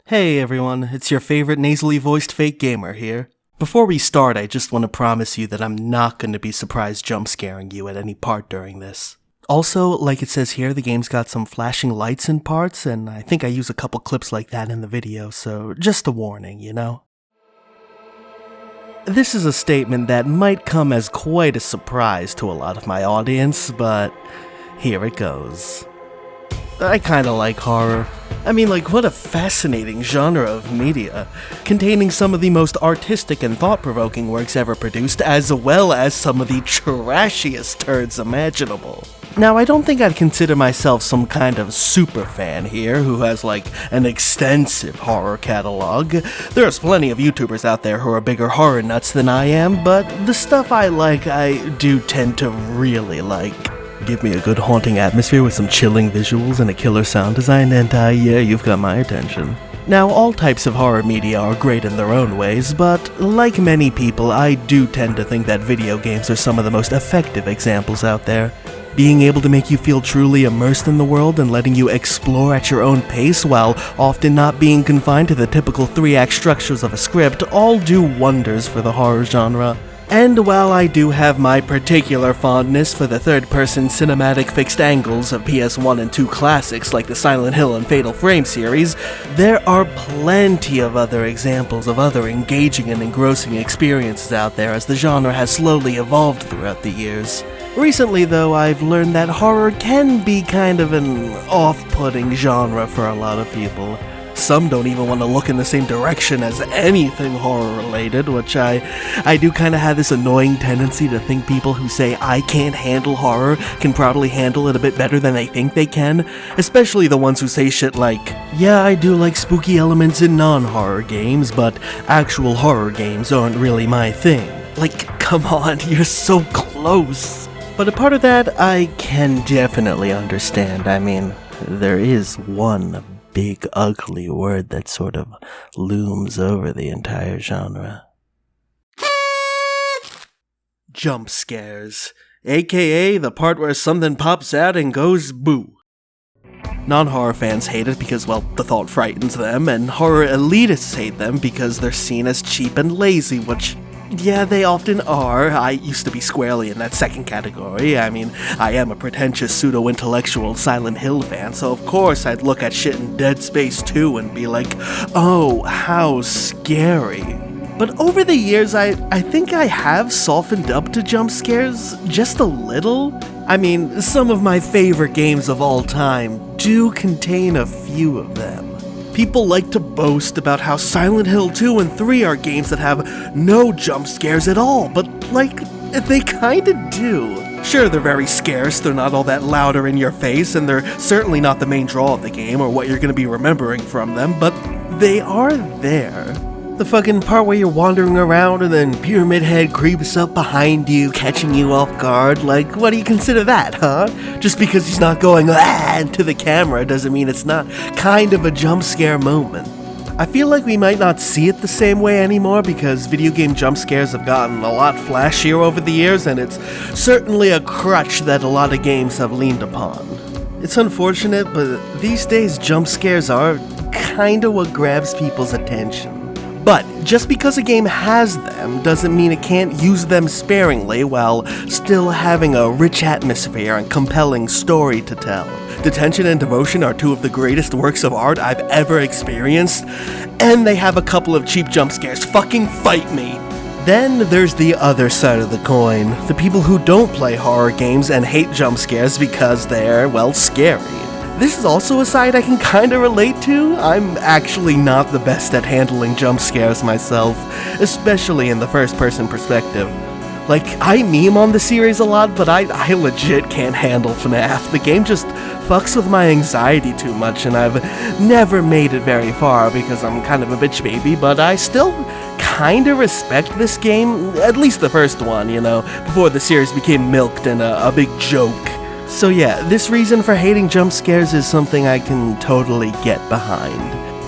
Hey everyone, it's your favorite nasally voiced fake gamer here. Before we start, I just want to promise you that I'm not going to be surprised jump scaring you at any part during this. Also, like it says here, the game's got some flashing lights in parts, and I think I use a couple clips like that in the video, so just a warning, you know? This is a statement that might come as quite a surprise to a lot of my audience, but here it goes. I kinda like horror. I mean, like, what a fascinating genre of media, containing some of the most artistic and thought-provoking works ever produced, as well as some of the trashiest turds imaginable. Now, I don't think I'd consider myself some kind of super fan here, who has, like, an extensive horror catalog. There's plenty of YouTubers out there who are bigger horror nuts than I am, but the stuff I like, I do tend to really like. Give me a good haunting atmosphere with some chilling visuals and a killer sound design, and yeah, you've got my attention. Now, all types of horror media are great in their own ways, but like many people, I do tend to think that video games are some of the most effective examples out there. Being able to make you feel truly immersed in the world and letting you explore at your own pace while often not being confined to the typical 3-act structures of a script all do wonders for the horror genre. And while I do have my particular fondness for the third-person cinematic fixed angles of PS1 and 2 classics like the Silent Hill and Fatal Frame series, there are plenty of other examples of other engaging and engrossing experiences out there as the genre has slowly evolved throughout the years. Recently, though, I've learned that horror can be kind of an off-putting genre for a lot of people. Some don't even want to look in the same direction as anything horror-related, which I do kind of have this annoying tendency to think people who say I can't handle horror can probably handle it a bit better than they think they can, especially the ones who say shit like, yeah, I do like spooky elements in non-horror games, but actual horror games aren't really my thing. Like, come on, you're so close. But a part of that I can definitely understand. I mean, there is one big ugly word that sort of looms over the entire genre. Jump scares, aka the part where something pops out and goes boo. Non-horror fans hate it because, well, the thought frightens them, and horror elitists hate them because they're seen as cheap and lazy, which, yeah, they often are. I used to be squarely in that second category. I mean, I am a pretentious pseudo-intellectual Silent Hill fan, so of course I'd look at shit in Dead Space 2 and be like, oh, how scary. But over the years, I think I have softened up to jump scares just a little. I mean, some of my favorite games of all time do contain a few of them. People like to boast about how Silent Hill 2 and 3 are games that have no jump scares at all, but, like, they kinda do. Sure, they're very scarce, they're not all that loud or in your face, and they're certainly not the main draw of the game or what you're gonna be remembering from them, but they are there. The fucking part where you're wandering around and then Pyramid Head creeps up behind you, catching you off guard, like, what do you consider that, huh? Just because he's not going into the camera doesn't mean it's not kind of a jump scare moment. I feel like we might not see it the same way anymore because video game jump scares have gotten a lot flashier over the years, and it's certainly a crutch that a lot of games have leaned upon. It's unfortunate, but these days jump scares are kinda what grabs people's attention. But just because a game has them doesn't mean it can't use them sparingly while still having a rich atmosphere and compelling story to tell. Detention and Devotion are two of the greatest works of art I've ever experienced, and they have a couple of cheap jump scares. Fucking fight me! Then there's the other side of the coin, the people who don't play horror games and hate jump scares because they're, well, scary. This is also a side I can kinda relate to. I'm actually not the best at handling jump scares myself, especially in the first-person perspective. Like, I meme on the series a lot, but I legit can't handle FNAF. The game just fucks with my anxiety too much, and I've never made it very far because I'm kind of a bitch baby, but I still kinda respect this game, at least the first one, you know, before the series became milked and a big joke. So yeah, this reason for hating jump scares is something I can totally get behind.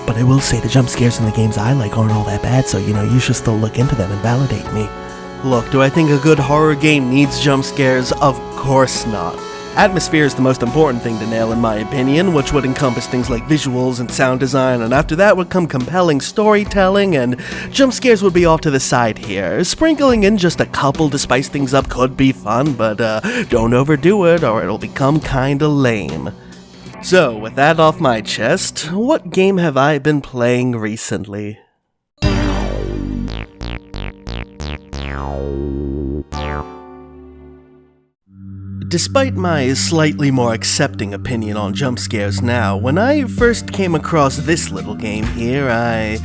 But I will say the jump scares in the games I like aren't all that bad, so you know, you should still look into them and validate me. Look, do I think a good horror game needs jump scares? Of course not. Atmosphere is the most important thing to nail in my opinion, which would encompass things like visuals and sound design, and after that would come compelling storytelling, and jump scares would be off to the side here. Sprinkling in just a couple to spice things up could be fun, but don't overdo it or it'll become kinda lame. So, with that off my chest, what game have I been playing recently? Despite my slightly more accepting opinion on jump scares now, when I first came across this little game here, I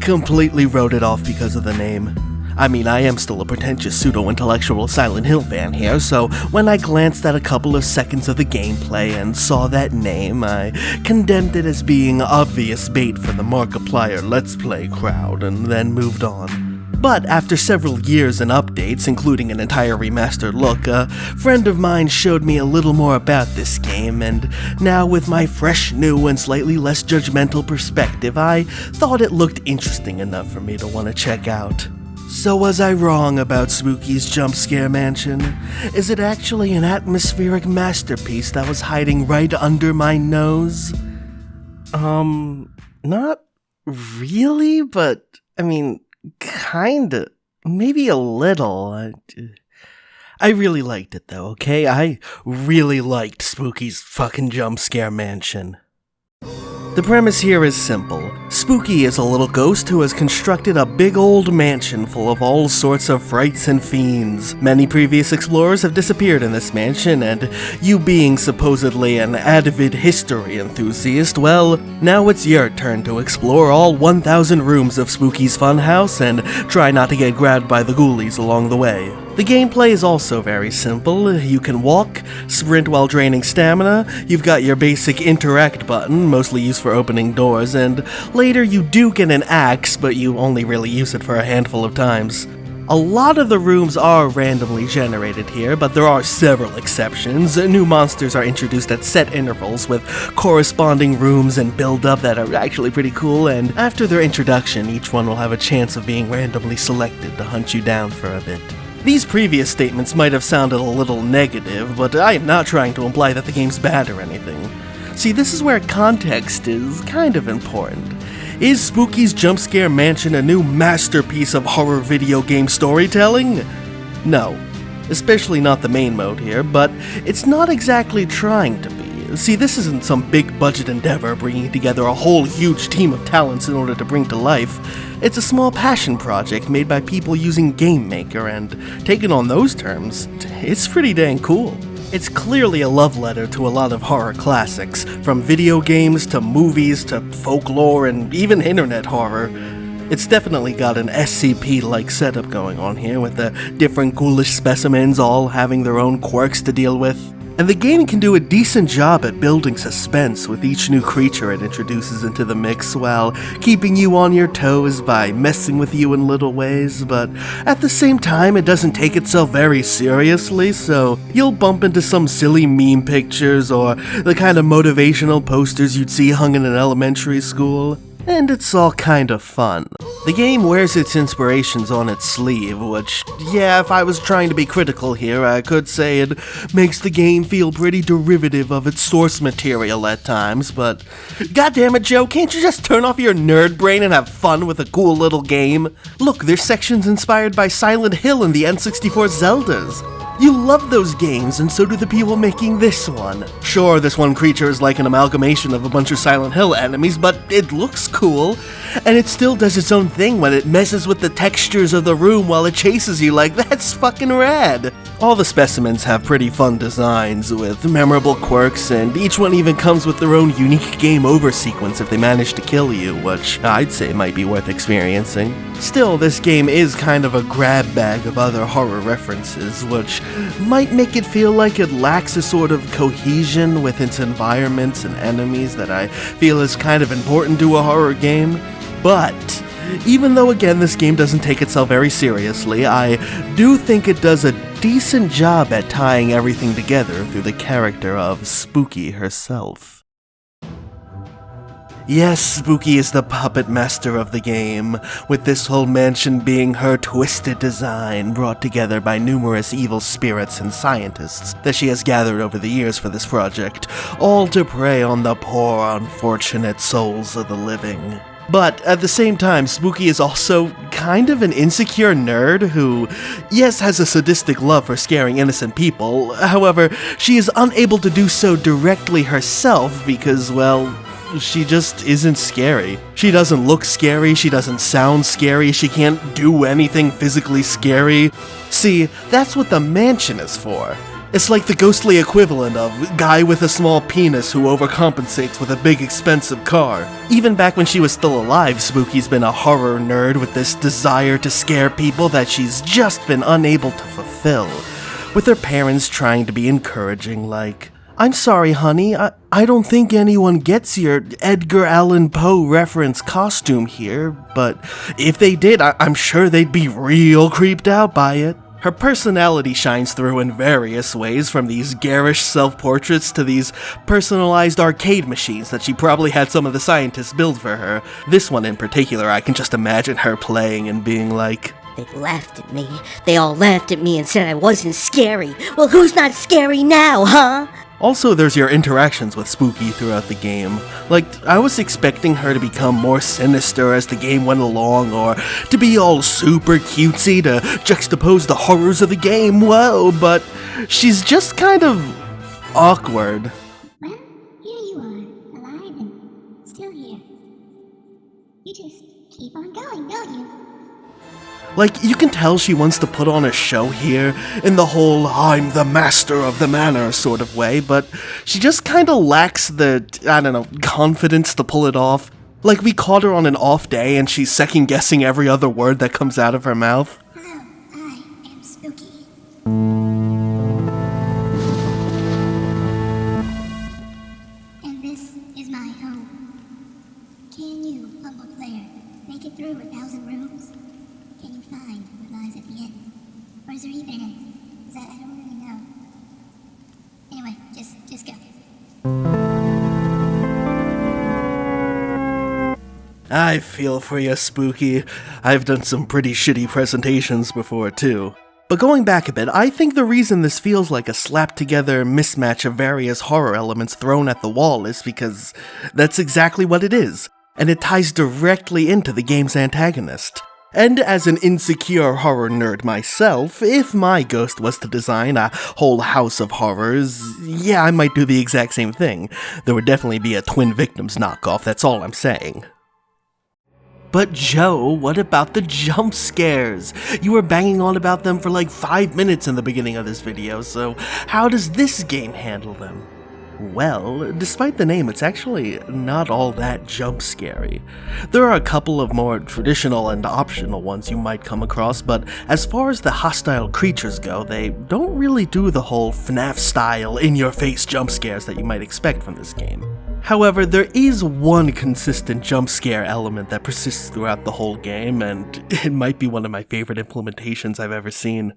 completely wrote it off because of the name. I mean, I am still a pretentious pseudo-intellectual Silent Hill fan here, so when I glanced at a couple of seconds of the gameplay and saw that name, I condemned it as being obvious bait for the Markiplier Let's Play crowd, and then moved on. But after several years and updates, including an entire remastered look, a friend of mine showed me a little more about this game, and now with my fresh, new, and slightly less judgmental perspective, I thought it looked interesting enough for me to want to check out. So was I wrong about Spooky's Jump Scare Mansion? Is it actually an atmospheric masterpiece that was hiding right under my nose? Not really, but, I mean, kinda. Maybe a little. I really liked it though, okay? I really liked Spooky's fucking Jump Scare Mansion. The premise here is simple. Spooky is a little ghost who has constructed a big old mansion full of all sorts of frights and fiends. Many previous explorers have disappeared in this mansion, and you being supposedly an avid history enthusiast, well, now it's your turn to explore all 1,000 rooms of Spooky's funhouse and try not to get grabbed by the ghoulies along the way. The gameplay is also very simple. You can walk, sprint while draining stamina, you've got your basic interact button, mostly used for opening doors, and later you do get an axe, but you only really use it for a handful of times. A lot of the rooms are randomly generated here, but there are several exceptions. New monsters are introduced at set intervals with corresponding rooms and build-up that are actually pretty cool, and after their introduction, each one will have a chance of being randomly selected to hunt you down for a bit. These previous statements might have sounded a little negative, but I am not trying to imply that the game's bad or anything. See, this is where context is kind of important. Is Spooky's Jump Scare Mansion a new masterpiece of horror video game storytelling? No, especially not the main mode here, but it's not exactly trying to be. See, this isn't some big budget endeavor bringing together a whole huge team of talents in order to bring to life. It's a small passion project made by people using Game Maker, and taken on those terms, it's pretty dang cool. It's clearly a love letter to a lot of horror classics, from video games to movies to folklore and even internet horror. It's definitely got an SCP-like setup going on here, with the different ghoulish specimens all having their own quirks to deal with. And the game can do a decent job at building suspense with each new creature it introduces into the mix, while keeping you on your toes by messing with you in little ways, but at the same time it doesn't take itself very seriously, so you'll bump into some silly meme pictures or the kind of motivational posters you'd see hung in an elementary school, and it's all kind of fun. The game wears its inspirations on its sleeve, which, yeah, if I was trying to be critical here, I could say it makes the game feel pretty derivative of its source material at times, but goddammit, Joe, can't you just turn off your nerd brain and have fun with a cool little game? Look, there's sections inspired by Silent Hill and the N64 Zeldas. You love those games, and so do the people making this one. Sure, this one creature is like an amalgamation of a bunch of Silent Hill enemies, but it looks cool, and it still does its own thing when it messes with the textures of the room while it chases you. Like, that's fucking rad! All the specimens have pretty fun designs with memorable quirks, and each one even comes with their own unique game over sequence if they manage to kill you, which I'd say might be worth experiencing. Still, this game is kind of a grab bag of other horror references, which might make it feel like it lacks a sort of cohesion with its environments and enemies that I feel is kind of important to a horror game. But even though, again, this game doesn't take itself very seriously, I do think it does a decent job at tying everything together through the character of Spooky herself. Yes, Spooky is the puppet master of the game, with this whole mansion being her twisted design brought together by numerous evil spirits and scientists that she has gathered over the years for this project, all to prey on the poor, unfortunate souls of the living. But at the same time, Spooky is also kind of an insecure nerd who, yes, has a sadistic love for scaring innocent people. However, she is unable to do so directly herself because, well, she just isn't scary. She doesn't look scary, she doesn't sound scary, she can't do anything physically scary. See, that's what the mansion is for. It's like the ghostly equivalent of guy with a small penis who overcompensates with a big expensive car. Even back when she was still alive, Spooky's been a horror nerd with this desire to scare people that she's just been unable to fulfill. With her parents trying to be encouraging, like, "I'm sorry, honey, I don't think anyone gets your Edgar Allan Poe reference costume here, but if they did, I'm sure they'd be real creeped out by it." Her personality shines through in various ways, from these garish self-portraits to these personalized arcade machines that she probably had some of the scientists build for her. This one in particular, I can just imagine her playing and being like, "They laughed at me. They all laughed at me and said I wasn't scary. Well, who's not scary now, huh?" Also, there's your interactions with Spooky throughout the game. Like, I was expecting her to become more sinister as the game went along, or to be all super cutesy to juxtapose the horrors of the game, whoa, but she's just kind of awkward. Well, here you are, alive and still here. You just keep on going, don't you? Like, you can tell she wants to put on a show here, in the whole "I'm the master of the manor" sort of way, but she just kinda lacks the, I don't know, confidence to pull it off. Like, we caught her on an off day and she's second-guessing every other word that comes out of her mouth. Hello, I am Spooky. And this is my home. Can you, humble player, make it through 1,000 rooms? Can you find what lies at the end? Or is there even an end? I don't really know. Anyway, just go. I feel for you, Spooky. I've done some pretty shitty presentations before, too. But going back a bit, I think the reason this feels like a slapped-together mismatch of various horror elements thrown at the wall is because that's exactly what it is, and it ties directly into the game's antagonist. And as an insecure horror nerd myself, if my ghost was to design a whole house of horrors, yeah, I might do the exact same thing. There would definitely be a Twin Victims knockoff, that's all I'm saying. But Joe, what about the jump scares? You were banging on about them for like 5 minutes in the beginning of this video, so how does this game handle them? Well, despite the name, it's actually not all that jump scary. There are a couple of more traditional and optional ones you might come across, but as far as the hostile creatures go, they don't really do the whole FNAF style in-your-face jump scares that you might expect from this game. However, there is one consistent jump scare element that persists throughout the whole game, and it might be one of my favorite implementations I've ever seen.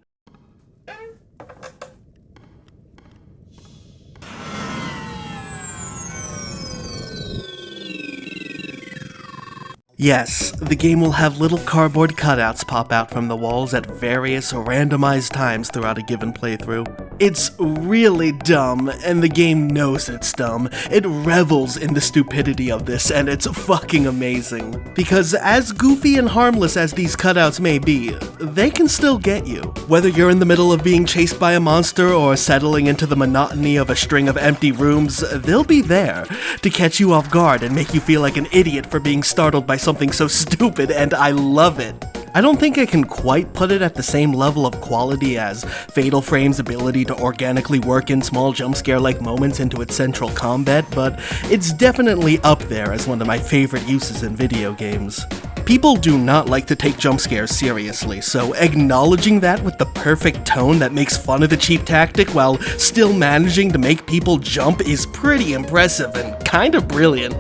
Yes, the game will have little cardboard cutouts pop out from the walls at various randomized times throughout a given playthrough. It's really dumb, and the game knows it's dumb. It revels in the stupidity of this, and it's fucking amazing. Because as goofy and harmless as these cutouts may be, they can still get you. Whether you're in the middle of being chased by a monster or settling into the monotony of a string of empty rooms, they'll be there to catch you off guard and make you feel like an idiot for being startled by something so stupid, and I love it. I don't think I can quite put it at the same level of quality as Fatal Frame's ability to organically work in small jump scare-like moments into its central combat, but it's definitely up there as one of my favorite uses in video games. People do not like to take jump scares seriously, so acknowledging that with the perfect tone that makes fun of the cheap tactic while still managing to make people jump is pretty impressive and kind of brilliant.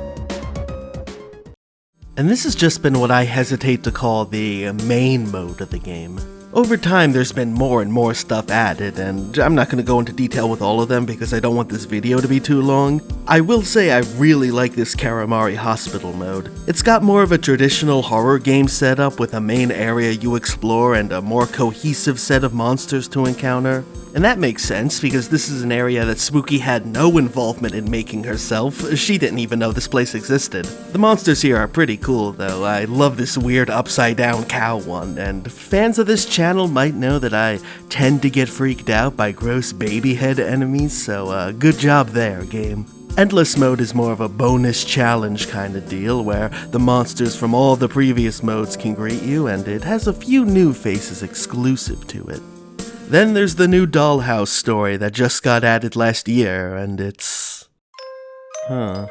And this has just been what I hesitate to call the main mode of the game. Over time, there's been more and more stuff added, and I'm not going to go into detail with all of them because I don't want this video to be too long. I will say I really like this Karamari Hospital mode. It's got more of a traditional horror game setup with a main area you explore and a more cohesive set of monsters to encounter. And that makes sense because this is an area that Spooky had no involvement in making herself. She didn't even know this place existed. The monsters here are pretty cool though. I love this weird upside down cow one, and fans of this channel might know that I tend to get freaked out by gross baby head enemies, so good job there, game. Endless mode is more of a bonus challenge kind of deal where the monsters from all the previous modes can greet you, and it has a few new faces exclusive to it. Then there's the new Dollhouse story that just got added last year, and it's... Ugh.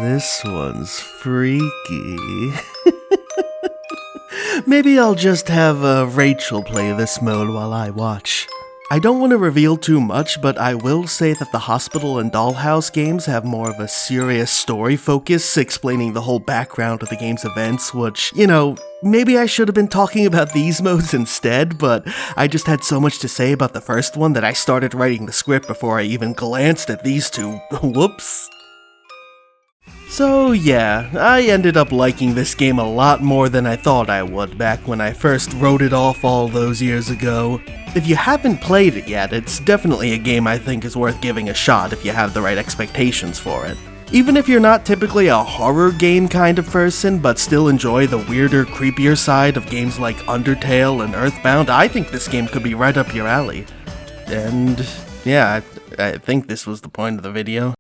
This one's freaky. Maybe I'll just have Rachel play this mode while I watch. I don't want to reveal too much, but I will say that the Hospital and Dollhouse games have more of a serious story focus, explaining the whole background of the game's events, which, you know, maybe I should have been talking about these modes instead, but I just had so much to say about the first one that I started writing the script before I even glanced at these two. Whoops. So yeah, I ended up liking this game a lot more than I thought I would back when I first wrote it off all those years ago. If you haven't played it yet, it's definitely a game I think is worth giving a shot if you have the right expectations for it. Even if you're not typically a horror game kind of person, but still enjoy the weirder, creepier side of games like Undertale and Earthbound, I think this game could be right up your alley. And yeah, I think this was the point of the video.